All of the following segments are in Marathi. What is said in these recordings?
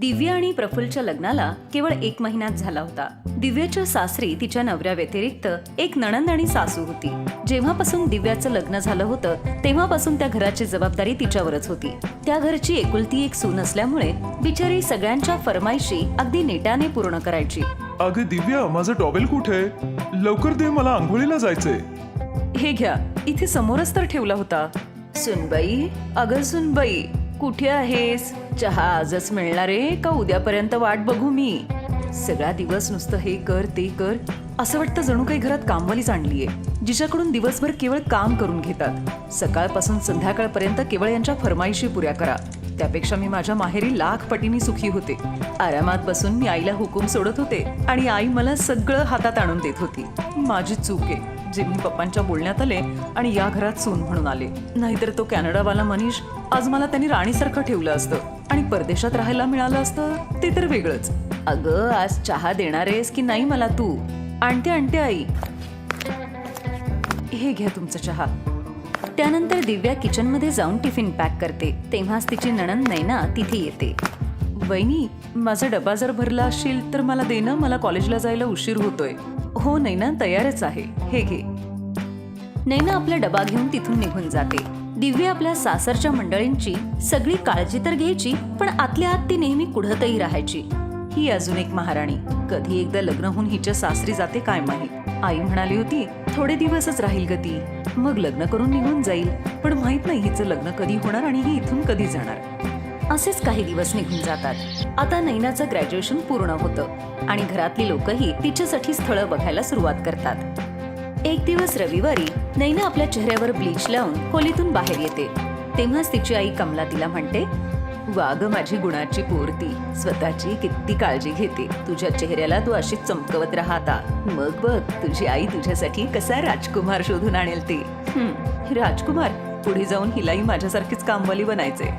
दिव्या आणि प्रफुल्लच्या लग्नाला केवळ 1 महिनाच झाला होता. दिव्याच्या सासरी तिच्या नवऱ्या व्यतिरिक्त एक नणंद आणि सासू होती. जेव्हापासून दिव्याचं लग्न झालं होतं तेव्हापासून त्या घराची जबाबदारी तिच्यावरच होती. त्या घरची एकुलती एक सून असल्यामुळे बिचारी सगळ्यांच्या फरमाईशी अगदी नेटाने पूर्ण करायची. अगं दिव्या, माझं टॉवेल कुठे? लवकर दे, मला आंघोळीला जायचंय. हे घ्या, इथे समोरच तर ठेवला होता. सुनबाई, अगं सुनबाई, कुठे आहेस? चहा आजच मिळणार आहे का उद्यापर्यंत वाट बघू मी? सगळा दिवस नुसतं हे कर ते कर, असं वाटतं जणू काही घरात कामवालीच आणलीये, जिच्याकडून दिवसभर केवळ काम करून घेतात. सकाळपासून संध्याकाळपर्यंत केवळ यांच्या फरमाईशी पुऱ्या करा. त्यापेक्षा मी माझ्या माहेरी लाख पटीने सुखी होते. आरामात बसून मी आईला हुकूम सोडत होते आणि आई मला सगळं हातात आणून देत होती. माझी चूक आहे जे मी पप्पांच्या बोलण्यात आले आणि या घरात सून म्हणून आले. नाहीतर तो कॅनडावाला मनीष आज मला त्यांनी राणीसारखं ठेवलं असतं आणि परदेशात राहायला मिळालं असतं ते तर वेगळंच. अगं, आज चहा देणार आहेस की नाही मला तू? आणते आई. हे घ्या तुमचा चहा. त्यानंतर दिव्या किचनमध्ये जाऊन टिफिन पॅक करते. तेव्हाच तिची नणंद नैना तिथे येते. वहिनी, माझा डबा जर भरला असेल तर मला दे ना, मला कॉलेजला जायला उशीर होतोय. हो नैना, तयारच आहे, हे घे. नैना आपला डबा घेऊन तिथून निघून जाते. दिव्या आपल्या सासरच्या मंडळींची सगळी काळजी तर घ्यायची, पण आतल्या आत ती नेहमी कुढतही राहायची. ही अजून एक महाराणी. कधी एकदा लग्न होऊन हिच्या सासरी जाते काय माहित. आई म्हणाली होती थोडे दिवसच राहील गती, मग लग्न करून निघून जाईल. पण माहित नाही हिचं लग्न कधी होणार आणि ही इथून कधी जाणार. असेच काही दिवस निघून जातात. आता नैनाचं ग्रॅज्युएशन पूर्ण होतं आणि घरातली लोकही तिच्यासाठी स्थळं बघायला सुरुवात करतात. एक दिवस रविवारी नैना आपल्या चेहऱ्यावर ब्लीच लावून खोलीतून बाहेर येते. तेव्हाच तिची आई कमला तिला म्हणते, वाग माझी गुणाची पोरती, स्वतःची किती काळजी घेते. तुझ्या चेहऱ्याला तू अशी चमकवत राहता. मग बघ तुझी आई तुझ्यासाठी कसा राजकुमार शोधून आणेल ते. राजकुमार? पुढे जाऊन हिलाही माझ्यासारखीच कामवाली बनायचे.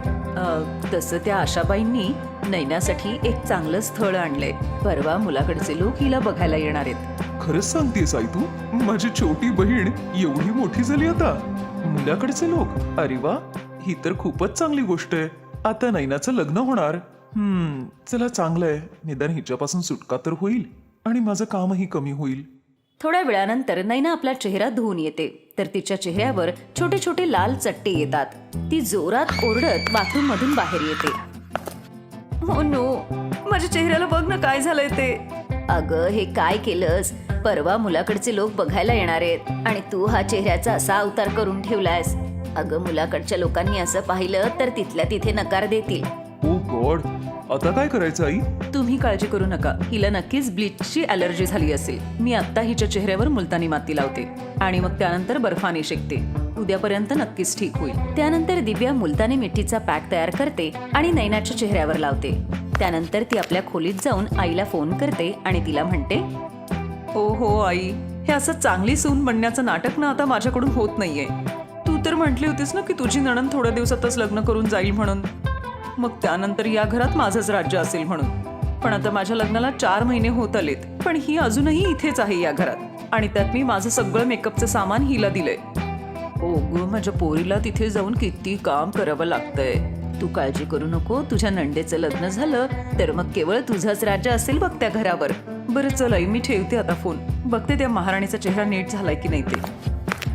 तसं त्या आशाबाईंनी नैनासाठी एक चांगलं स्थळ आणलंय. परवा मुलाकडचे लोक हिला बघायला येणार आहेत. खरंच सांगतेस आई तू? माझी छोटी बहीण एवढी मोठी झाली आता. मुलाकडचे लोक? अरे वा, ही तर खूपच चांगली गोष्ट आहे. आता नैनाचं लग्न होणार. चला चांगलंय, निदान हिच्यापासून सुटका तर होईल आणि माझं कामही कमी होईल. थोड्या वेळानंतर नैना आपला चेहरा धुवून येते तर तिच्या चेहऱ्यावर छोटे छोटे लाल चट्टे येतात. ती जोरात ओरडत बाथरूम मधून बाहेर येते. हो नो, माझ्या चेहऱ्याला बघ ना काय झालंय ते. अगं, हे काय केलंस? परवा मुलाकडचे लोक बघायला येणार आहेत आणि तू हा चेहऱ्याचा असा अवतार करून ठेवलायस. अगं, मुलाकडच्या लोकांनी असं पाहिलं तर तिथल्या तिथे नकार देतील. ओ गॉड, आता काय करायचं आई? तुम्ही काळजी करू नका, हिला नक्कीच ब्लीचची ॲलर्जी झाली असेल. मी आत्ता हिच्या चेहऱ्यावर मुलतानी माती लावते आणि मग त्यानंतर बर्फाने शेकते. उद्यापर्यंत नक्कीच ठीक होईल. त्यानंतर दिव्या मुलतानी मिठीचा पॅक तयार करते आणि नैनाच्या चेहऱ्यावर लावते. त्यानंतर ती आपल्या खोलीत जाऊन आईला फोन करते आणि तिला म्हणते, हो आई, हे असं चांगली सून बनण्याचं नाटक ना आता माझ्याकडून होत नाहीये. तू तर म्हटली होतीस ना की तुझी नणंद थोड्या दिवसातच लग्न करून जाईल म्हणून. मग त्यानंतर या घरात माझंच राज्य असेल म्हणून. पण आता माझ्या लग्नाला 4 महिने होत आलेत, पण ही अजूनही इथेच आहे या घरात आणि त्यात मी माझं सगळं मेकअपचं सामान हिला दिलंय. ओ गो, माझ्या पोरीला तिथे जाऊन किती काम करावं लागतंय. तू काळजी करू नको, तुझ्या नंडेचं लग्न झालं तर मग केवळ तुझंच राज्य असेल बघ त्या घरावर. बरं चल आई, मी ठेवते आता फोन. बघते त्या महाराणीचा चेहरा नीट झालाय की नाही ते.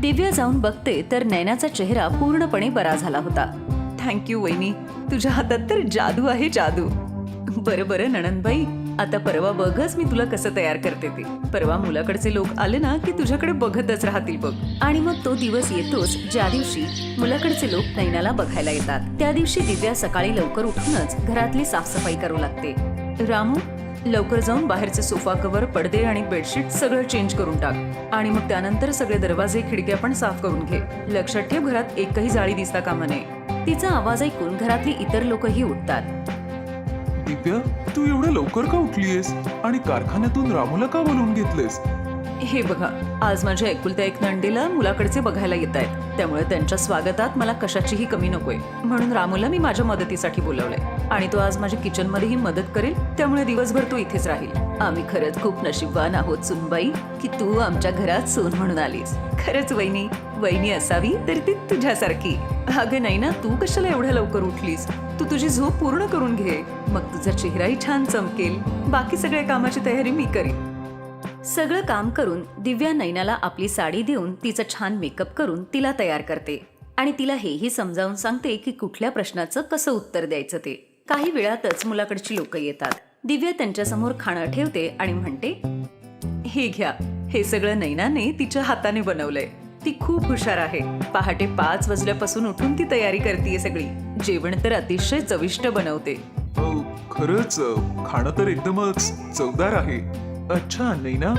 दिव्या जाऊन बघते तर नैनाचा चेहरा पूर्णपणे बरा झाला होता. थँक्यू वहिनी, तुझ्या हातात तर जादू आहे, जादू. बरं नणंदबाई, आता परवा बघच मी तुला कसं तयार करते ते. परवा मुलाकडचे लोक आले ना की तुझ्याकडे बघतच राहतील बघ. आणि मग तो दिवस येतोच ज्या दिवशी मुलाकडचे लोक नैनाला बघायला येतात. त्या दिवशी दिव्या सकाळी लवकर उठूनच घरातली साफसफाई करू लागते. रामू, लवकर जाऊन बाहेरचे सोफा कव्हर, पडदे आणि बेडशीट सगळं चेंज करून टाक आणि मग त्यानंतर सगळे दरवाजे खिडक्या पण साफ करून घे. लक्षात ठेव, घरात एकही जाळी दिसता कामा नये. तिचा आवाज ऐकून घरातली इतर लोकही उठतात. दिव्या, तू एवढ्या लवकर का उठलीयस आणि कारखान्यातून रामूला का बोलवून घेतलेस? हे बघा, आज माझ्या एकुलत्या एक नंडीला मुलाकडचे बघायला येत आहेत. त्यामुळे त्यांच्या स्वागतात मला कशाचीही कमी नकोय. म्हणून रामूला मी माझ्या मदतीसाठी बोलवलंय आणि तो आज माझ्या किचन मध्येही मदत करेल. त्यामुळे दिवसभर तो इथेच राहील. आम्ही खरंच खूप नशीबवान आहोत सुनबाई की तू आमच्या घरात सून म्हणून आलीस. खरंच वहिनी असावी तर ती तुझ्यासारखी. अगं नाही ना, तू कशाला एवढ्या लवकर उठलीस? तू तुझी झोप पूर्ण करून घे, मग तुझा चेहराही छान चमकेल. बाकी सगळ्या कामाची तयारी मी करीन. सगळं काम करून दिव्या नैनाला आपली साडी देऊन तिचं छान मेकअप करून तिला तयार करते आणि तिला हेही समजावून सांगते की कुठल्या प्रश्नाचं कसं उत्तर द्यायचं ते. काही वेळातच मुलाकडची लोक येतात. दिव्या त्यांच्यासमोर खाणं ठेवते आणि म्हणते, हे घ्या, हे सगळं नैनाने तिच्या हाताने बनवलंय. ती खूप हुशार आहे. पहाटे 5 वाजल्यापासून उठून ती तयारी करते सगळी. जेवण तर अतिशय चविष्ट बनवते. खरंच खाणं तर एकदमच चवदार आहे. अच्छा नैना,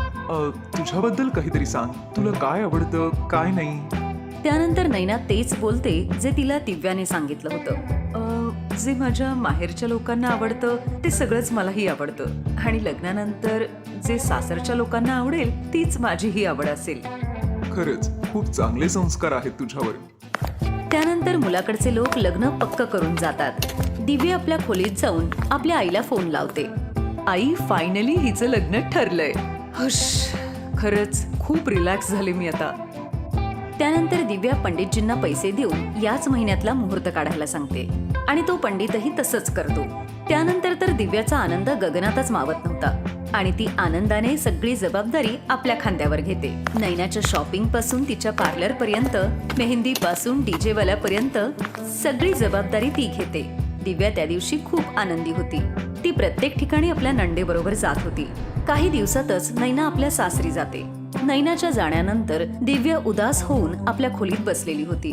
तुझ्याबद्दल काहीतरी सांग. तुला काय आवडतं काय नाही. त्यानंतर नैना तेच बोलते जे तिला दिव्याने सांगितलं होतं. जे माझ्या माहेरच्या लोकांना आवडतं ते सगळंच मलाही आवडतं आणि लग्नानंतर जे सासरच्या लोकांना आवडेल तीच माझीही आवड असेल. खरंच खूप चांगले संस्कार आहेत तुझ्यावर. त्यानंतर मुलाकडचे लोक लग्न पक्क करून जातात. दिव्या आपल्या खोलीत जाऊन आपल्या आईला फोन लावते. आई, फायनली हिचं लग्न ठरलंय. हुश, खरंच खूप रिलॅक्स झाले मी आता. त्यानंतर दिव्या पंडितजींना पैसे देऊन याच महिन्यातला मुहूर्त काढायला सांगते आणि तो पंडितही तसंच करतो. त्यानंतर तर दिव्याचा आनंद गगनातच मावत नव्हता आणि ती आनंदाने सगळी जबाबदारी आपल्या खांद्यावर घेते. नैनाच्या शॉपिंग पासून तिच्या पार्लर पर्यंत, मेहंदी पासून डीजे वाल्यापर्यंत सगळी जबाबदारी ती घेते. दिव्या त्या दिवशी खूप आनंदी होती. ती प्रत्येक ठिकाणी आपल्या नंदेबरोबर जात होती. काही दिवसातच नैना आपल्या सासरी जाते. नैनाच्या जाण्यानंतर दिव्या उदास होऊन आपल्या खोलीत बसलेली होती.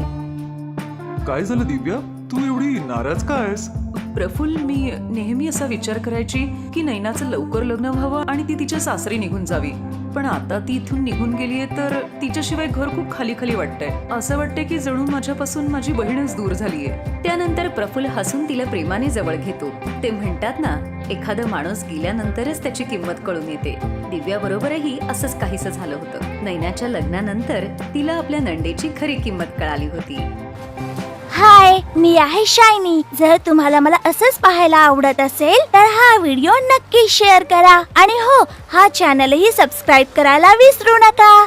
काय झालं दिव्या, तू एवढी नाराज का आहेस? प्रफुल्ल, मी नेहमी असा विचार करायची की नैनाचं लवकर लग्न व्हावं आणि ती तिच्या सासरी निघून जावी. पण आता ती इथून निघून गेलीये तर तिच्याशिवाय घर खूप खाली खाली वाटतंय. असं वाटतंय की जणू माझ्यापासून माझी बहीणच दूर झालीये. त्यानंतर प्रफुल्ल हसून तिला प्रेमाने जवळ घेतो. ते म्हणतात ना, एखादा माणूस गेल्यानंतरच त्याची किंमत कळून येते. दिव्या बरोबरही असंच काहीसं झालं होतं. नैनाच्या लग्नानंतर तिला आपल्या नंदेची खरी किंमत कळाली होती. हाय, मी आहे शायनी. जर तुम्हाला मला असंच पाहायला आवडत असेल तर हा व्हिडिओ नक्की शेअर करा आणि हो, हा चॅनलही सबस्क्राईब करायला विसरू नका.